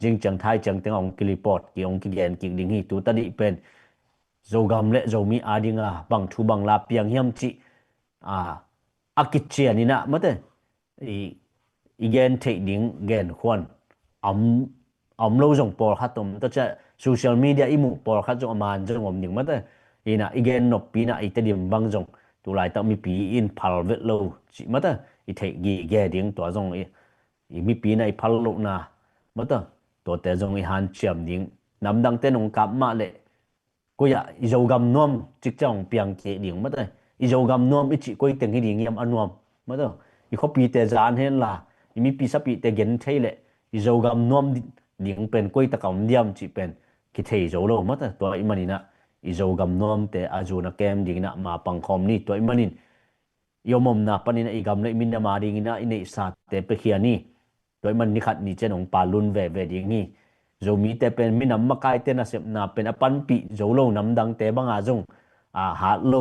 จึงจังไทยจังเต็งองกิริปอดกี่องกิเกนกิดิ่งฮีตูตัดิเป็นโจกำเละโจมีอาดิงาบังทูบังลาเปียงยำจิอากิเชียนี่นะมั้งแต่อีเกนเทดิ่งเกนควันอมโลจงปอลขัดตมตัวจะโซเชียลมีเดียอิมุปอลขัดจงอมันจงอมดิ่งมั้งแต่อีน่ะอีเกนนบปีน่ะอีตดิมบังจงตัวลายต้องมีปีอินพัลเวทโลจิมั้งแต่อีเทกีเกดิ่งตัวจงอีมีปีน่ะอีพัลโลน่ะมั้งแต่ตัวแต่จงอีหันเชื่อมดิ่งน้ำดังเต้นองกับมาเลยกูอยากอีโจกำนวมจิกจังเปียงเกดิ่งมั้งแต่อีโจกำนวมอีจิกูอีเต็งให้ดิ่งยำอันนวมมั้งแต่อีเขาปีแต่จานเห็นล่ะอีมีปีสับปีแต่เกนเทเลยอีโจกำนวมดิ่งเป็นกูอีตะกำเดียมจิเป็นคิดเทโจโลมั้งแต่ตัวอีมันนี่นะอีโจกำนวมแต่อาจูนักเกมดิ่งนะมาปังคอมนี่ตัวอีมันนี่ยอมนะปนินะอีกำเลยมินนามาดิ่งนะอีเนี่ยสัตว์แต่เปเขียนี่โดยมันนิขัดนี่เจนองปาลุนเวดิ่งนี่โจมีแต่เป็นมินำมาไกเตนะเสพนาเป็นอปันปีโจโลน้ำดังแต่บางอาจงหาโล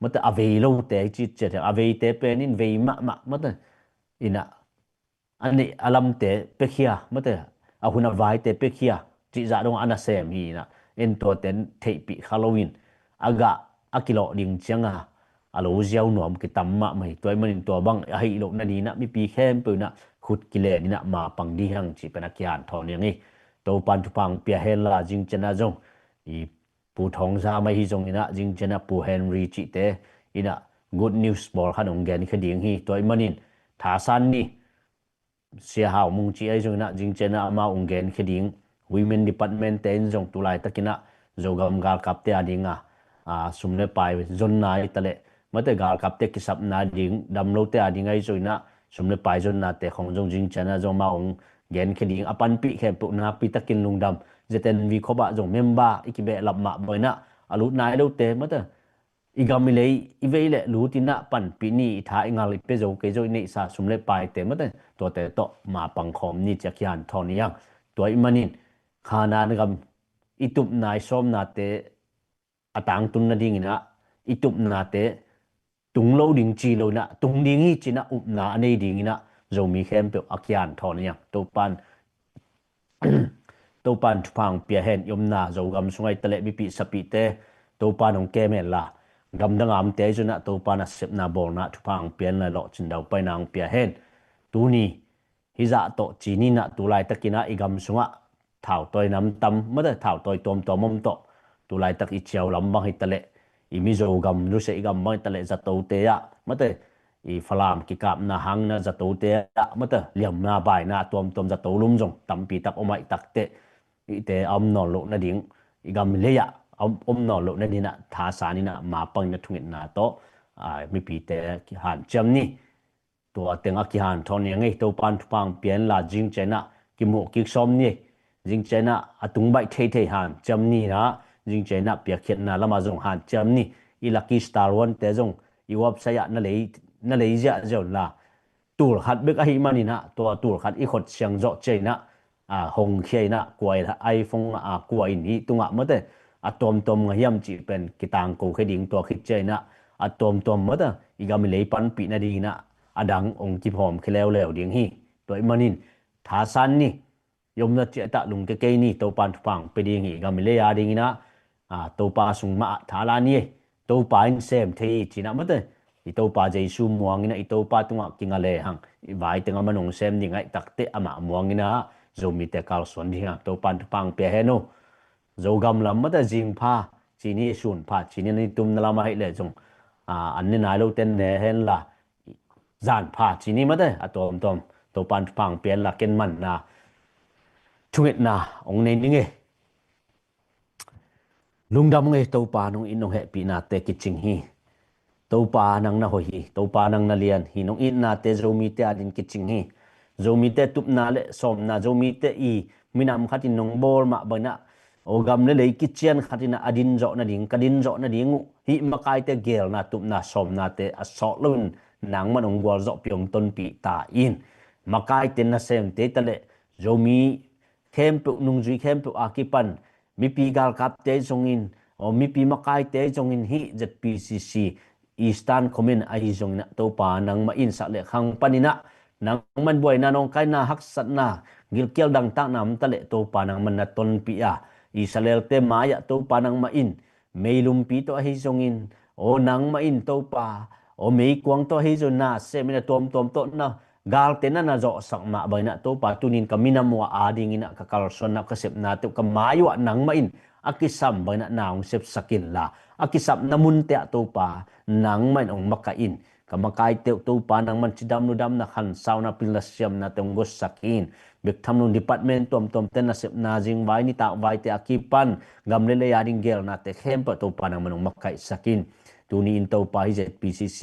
มันแต่อเวโลแต่จิตเจตอเวแต่เป็นนินเวมะมันแต่อินะอันนี้อารมณ์แต่เปเขียมันแต่อาหุนวายแต่เปเขียจิจะดงอันนั้นเสมีนะเอ็นตัวเต็นเทปีฮาโลวีนอากาอากิโลดิ่งเชียงอาโลเจียวหนวมกิตัมมะไม่ตัวมันตัวบังให้โลนันนี่นะมีปีเข้มปืนนะขุดกิเลนี่นะมาปังดีหังจีเป็นนักยานทอนอย่างนี้ตัวปันทุพังเปียเฮลาจิงเจนะจงอีปูทองซาไม่ฮิจงนี่นะจิงเจนะปูเฮนรีจิเตอีนะ good news บอกขนมแกนี่คดีอย่างนี้ตัวมันนี่ทาสันนี่เสียหาวมุงจีไอจงนะจิงเจนะมาองแกนคดี women department เต็นจงตุลายตะกินะโจกำกาลกับเตอดิงสุมเนปายจนนายตะเลมาแต่กาลกับเตกิสับนาดิงดำโลเตอดิงไอจงนะสมเด็จไปจนนาแต่ของจงจิงเจนะจงมาองเกนคดีอปันปีแค่ปุนาปีตะกินลุงดำจะเต็นวีขบะจงเมมบ้าอีกเบะหลับมาบ่อยนะอาลุนายโลเตมาแต่อีกามิเลยอีเวลเลลูตินะปันปีนี้ท้ายงาลิเปโจเกโจนี่ซาสมเด็จไปแต่มาแต่ตัวแต่โตมาปังคอมนี่จะยันทอนี่ยังตัวอิมันนินขานานกับอีตุบนายส้มนาเตอตังตุนนาดิ่งนะอีตุบนาเตตุงโลดิ่งจีโลนะตุงดิ่งฮีจีนะอุบนาอันนี้ดิ่งนะโจมีเข้มเปียวอักยันทอนี่ยังตัวปันตัวปันทุพังเปียเห็นยมนาโจกำสงไอตะเลบิปีสปีเตตัวปันของแกเมล่ากำดังอามเตจนะตัวปันเสพนาบอลนะทุพังเปียนเลยหลอกจินดาวไปนางเปียเห็นตัวนี้ฮิจะโตจีนี่นะตัวลายตะกินะอีกำสงะถ่าวตัวน้ำตำไม่ได้ถ่าวตัวตัวมุมโตตัวลายตะกิเชียวลำบากให้ตะเลอีมิโจกำรู้สึกอีกำบางตะเลจะโตเตะไม่ได้อีฟลามกิกาบนาหังนะจะโตเตะมาเตเหลี่ยมนาใบนาตัวจะโตลุ่มจงตำปีตักอมไอตักเตอีเตอมนอนโลนาดิ่งอีกำเลียอมนอนโลนาดิ่งนะท้าสานี่นะมาปังนะทุ่งนาโตมีปีเตหันจำนี่ตัวเต็งอักหันทอนยังไงตัวปันทุพังเปลี่ยนลาจิงเจนะกิโมกิกซอมนี่จิงเจนะตุงใบเทหันจำนี่นะจิงเจนะเปียกเขียนนะละมาจงหันจำนี่อีลักกี้สตาร์วันเตจงอีวับสยะนั่นเลยจะเจ้าละตูร์ขัดเบกไอมันนี่นะตัวตูร์ขัดอีขดเชียงโจเจนะหงเขียนะกวยไอฟงกวยนี่ตุงเมื่อแต่ตัวเงียมจีเป็นกิตังกูเคดิงตัวคิดเจนะตัวเมื่อแต่อีกามิเลยปันปีนาดีนะดังองค์กิพอมเคแล้วดิ่งฮีตัวมันนี่ทาสันนี่ยมนัดเจตะลุงเกนี่ตัวปันทุพังไปดิ่งอีกามิเลยดิ่งนะ to pa sung ma thala ni to pa in sem thei china mate i to pa jesu muangina i to pa tunga kinga le hang i vai tenga manung sem ni ngai takte ama muangina zomi te kal son dinga to pan pang pe heno zogam lam mata jing pha chini sun pha chini ni tum na lama hai le jong an ni nai lo ten ne hen la zan pha chini mate atom tom to pan pang pen la ken man na thungit na ong nei ni nge lungdam nge to pa nong inong he pi na te kiching hi to pa nang na ho hi to pa nang na lian hi nong in na te zomi te adin kiching hi zomi te tup na le som na zomi te i minam khatin nong bol ma bana ogam le lei kichian khatina adin zo na ding kadin zo na ding hi makai te gel na tup na som na te aso lun nang manong gol zo pyong ton pi ta in makai te na sem te tale zomi kempu nung zui kempu akipan mi pi gal kap te zongin o mi pi makai te zongin hi ZPCC Eastern Command ai zongina to pa nang ma in sa le khang panina nang man boy na nong kai na hak sat na gil kel dang ta nam ta le to pa nang man na ton pi a Israel te maya to pa nang ma in meilum pi to hi zongin o nang ma in to pa o mei kwang to hi zo na se mina tom to na gal te na zo sak ma bai na to pa tunin kamina mo ading ina ka kalson na kasep na te kamayo nang ma in akisam bai na naung sep sakin la akisap namun te to pa nang man ong makain kamakai te to pa nang man chidam nudam na khan sauna pilasiam na tong gos sakin bek tham nun department tom ten na sep na jing vai ni ta vai te akipan gamle le yaring gel na te khem pa to pa nang man ong makai sakin tuni in to pa hi ZPCC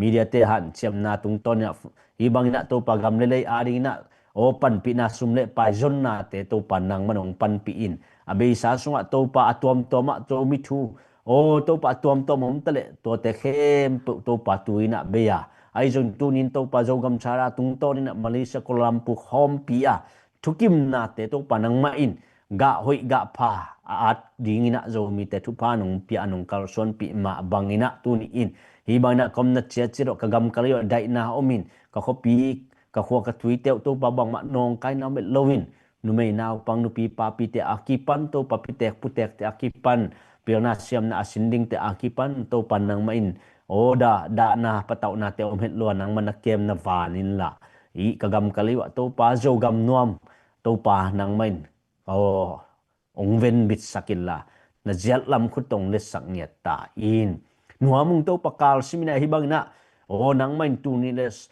media te han chem na tung ton ya ibang na to pa gamle le yaring na opan pi na sumle pa zon na te to pa nang man ong pan pi in abe sa sunga to pa atom toma to mi thu o to pa tom hom tale to te khem to pa tuina beya ai jong tunin to pa jogam chara tung to ni na Malaysia Kuala Lumpur hom pia thukim na te to pa nang ma in ga hoi ga pha at dingina zo mi te thu pa nong pia nong kalson pi ma bangina tuni in hi bangna komna che chiro kagam kalyo dai na omin ka khopi ka khwa ka tui te to pa bang ma nong kai na me lowin nu mei naw pang nu pi pa pi te akipan to pa pi tek putek te akipan pirna siam na asinding te akipan to pan nang main oda da na pataw na te omhet luan nang manakem na vanin la i kagam kaliwa to pa zo gam nuam to pa nang main ong ven bit sakilla na jial lam khutong le sakniat ta in nuamung to pa kal simina hibang na nang main tu ni les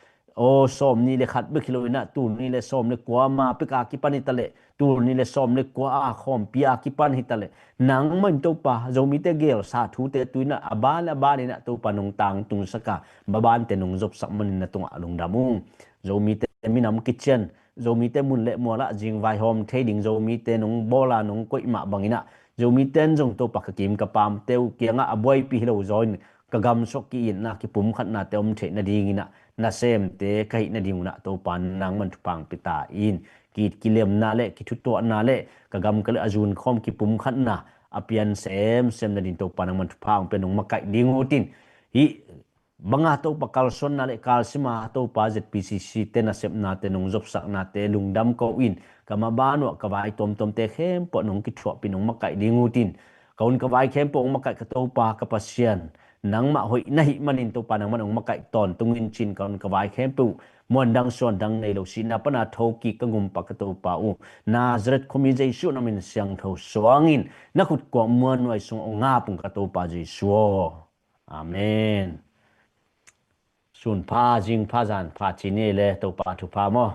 som ni le khat be khiloina tu ni le som le kwa ma pe ka ki pani tale tu ni le som le kwa a khom pia ki pan hi tale nang man to pa zomi te gel sa thu te tuina abala ba ni na to pa nong tang tung saka baban te nong job sak man na tung alung damung zomi te minam kitchen zomi te mun le mola jing vai home trading zomi te nong bola nong koi ma bangina zomi ten jong to pa ka kim ka pam teu kianga aboi pi hilo join kagam sok ki in na ki pum khat na te om the na dingina na sem te kai na ding na to pan nang man pang pita in kit kilem na le ki thu to na le kagam kal ajun khom ki pum khat na apian sem na din to pan nang man pang pe nong makai dingutin hi banga to pa kalson na le kalsima to pa ZPCC te na sem na te nong job sak na te lungdam ko in kama bano ka vai tom te khem po nong ki thwa pi nong makai dingutin kaun ka vai khem po makai ka to pa ka pasien nang ma hoi nahi manin to pa nang manong makai ton tungin chin kaun ka vai khem pu mon dang son dang nei lo sin na pana thoki ka ngum pa ka to pa u Nazareth khomi Jesu namin siang tho swangin na khut ko mon wai sung nga pung ka to pa Jesu amen sun pa jing pa jan pa chini le to pa thu pa mo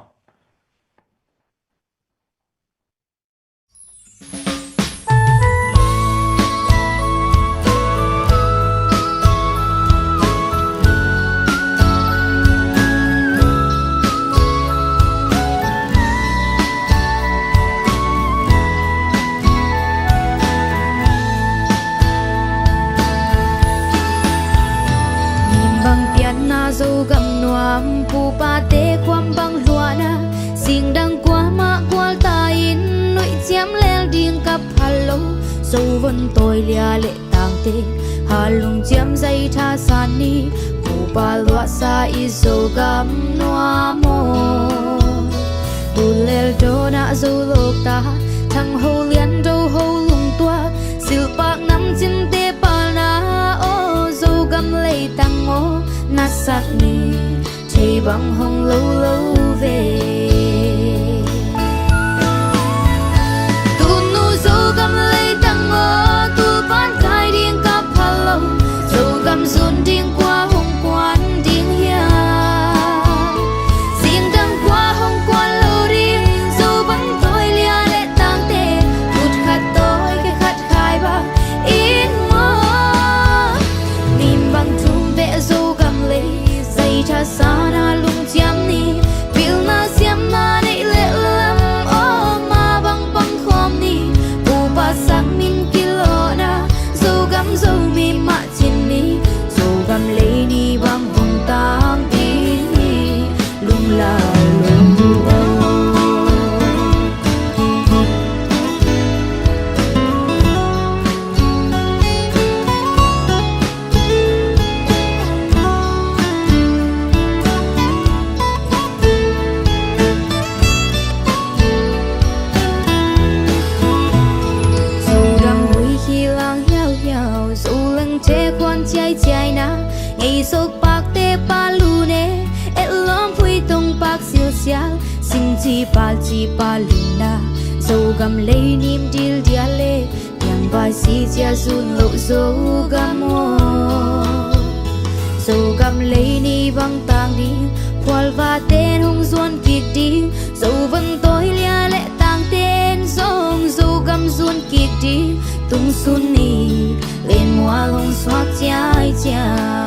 dâu gầm nuam pu pa te kwam bang luana sing dang kwa ma kwal ta in noi chiam lel ding kap hallo so von toi lia le tang te halung chiam zai tha san ni pu pa lwa sa i so gam nuamo tu lel do na zo lok ta thang ho lian do ho lung tua sil pak na chân tê pa na ô dâu găm lấy tăng ngô nát sắc ni chạy bằng hồng lâu lâu về tu nu dâu găm lấy tăng ngô tu bán khai điên cặp hà lâu dâu găm dồn điên qua hồng quan điên hiền xin đăng qua hồng quan lâu điên dâu bắn tôi lia lệ tang tê phút khát tôi cái khát khai ba in mơ niềm bằng chung vẽ dâu găm lấy dây cha xa na lung chiam ni vil na xiêm na nị lệ lắm ô ma băng băng khom ni bu ba sang min kilo na dâu găm dâu mi ma chin ni dâu găm lấy ni băng hồng tang đi lung la lung che quan chai chai na ngày sok pak te pa lu ne et lom phui tong pak sil sial sin chi pa lu na zo gam le nim dil dia le yang ba si chia sun lo zo gam mo zo gam le ni bang tang đi phwal va ten hong zuan kik đi zo vân tối lia lệ tang ten zong zo gam zuan kik đi tung sun ni lên mua hồng xoát chai chai